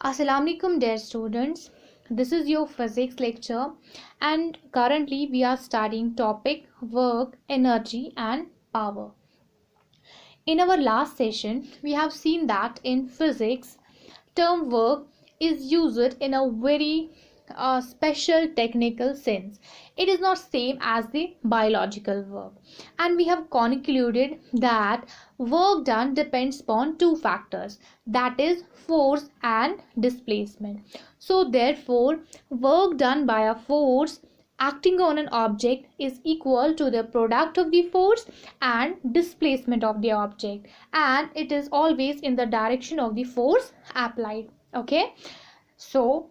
Assalamualaikum dear students. This is your physics lecture and currently we are studying topic work, energy and power. In our last session, we have seen that in physics, term work is used in a very special technical sense. It is not same as the biological work. And we have concluded that work done depends upon two factors, that is force and displacement. So therefore, work done by a force acting on an object is equal to the product of the force and displacement of the object, and it is always in the direction of the force applied. Okay, so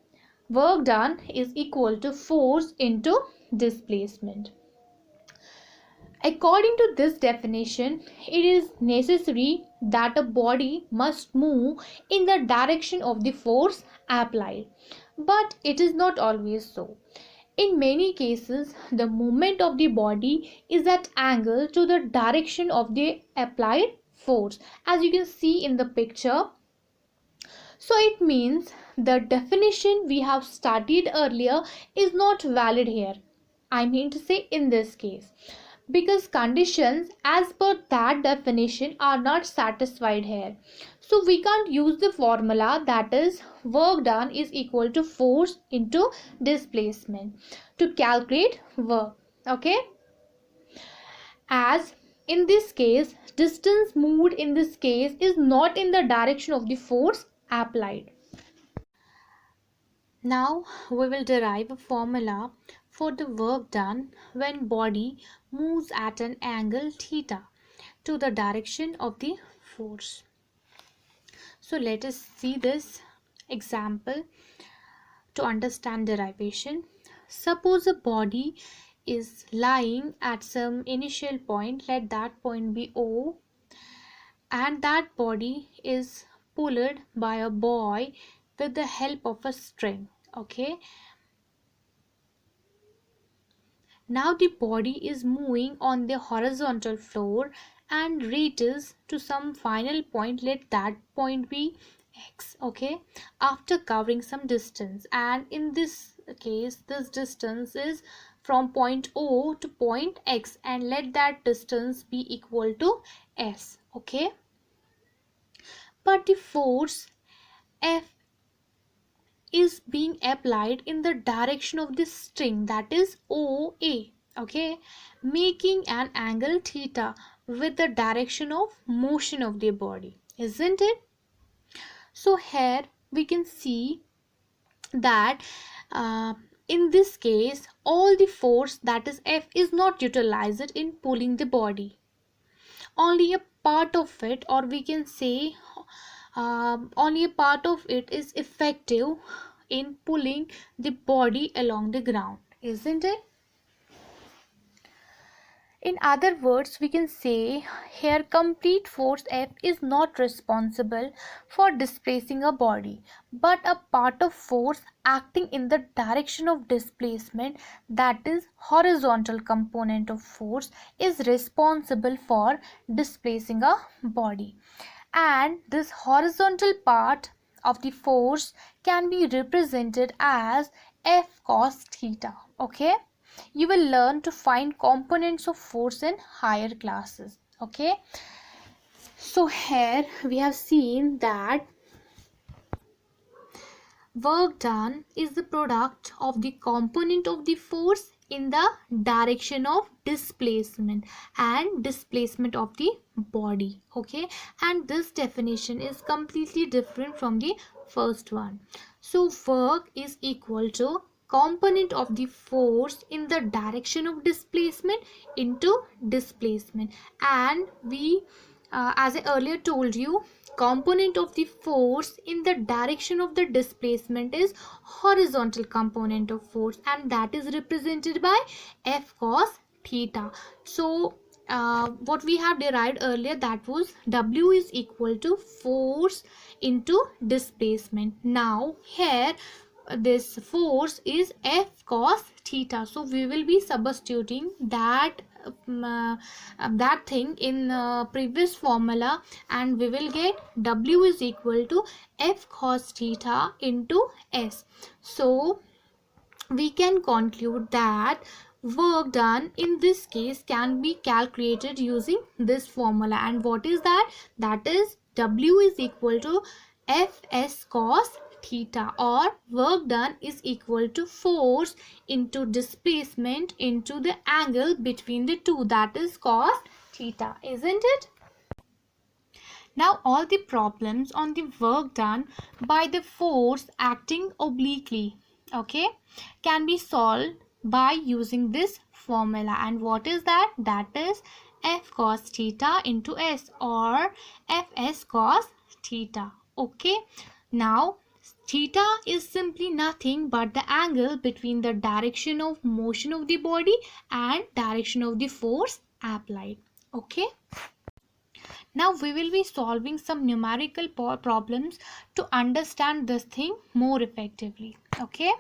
work done is equal to force into displacement. According to this definition, it is necessary that a body must move in the direction of the force applied, but it is not always so. In many cases, the movement of the body is at angle to the direction of the applied force, as you can see in the picture. So it means the definition we have studied earlier is not valid here. I mean to say in this case, because conditions as per that definition are not satisfied here. So we can't use the formula that is work done is equal to force into displacement to calculate work. Okay, as in this case distance moved in this case is not in the direction of the force applied. Now we will derive a formula for the work done when body moves at an angle theta to the direction of the force. So let us see this example to understand derivation. Suppose a body is lying at some initial point, let that point be O, and that body is pulled by a boy with the help of a string. Okay, now the body is moving on the horizontal floor and reaches to some final point, let that point be X. Okay, after covering some distance, and in this case this distance is from point O to point X, and let that distance be equal to S. Okay, but the force F is being applied in the direction of this string, that is OA. Okay, making an angle theta with the direction of motion of the body, isn't it? So here we can see that in this case all the force, that is F, is not utilized in pulling the body. Only a part of it, or we can say only a part of it is effective in pulling the body along the ground, isn't it? In other words, we can say here complete force F is not responsible for displacing a body, but a part of force acting in the direction of displacement, that is horizontal component of force, is responsible for displacing a body. And this horizontal part of the force can be represented as F cos theta. Okay, you will learn to find components of force in higher classes. Okay, so here we have seen that work done is the product of the component of the force in the direction of displacement and displacement of the body. Okay, and this definition is completely different from the first one. So work is equal to component of the force in the direction of displacement into displacement, and we as I earlier told you, component of the force in the direction of the displacement is horizontal component of force, and that is represented by F cos theta. So what we have derived earlier, that was W is equal to force into displacement. Now here this force is F cos theta, so we will be substituting that that thing in previous formula, and we will get W is equal to F cos theta into S. So we can conclude that work done in this case can be calculated using this formula. And what is that? That is W is equal to Fs cos theta, or work done is equal to force into displacement into the angle between the two, that is cos theta, isn't it? Now all the problems on the work done by the force acting obliquely, okay, can be solved by using this formula. And what is that? That is F cos theta into S, or Fs cos theta. Okay. Now theta is simply nothing but the angle between the direction of motion of the body and direction of the force applied. Okay. Now we will be solving some numerical problems to understand this thing more effectively. Okay.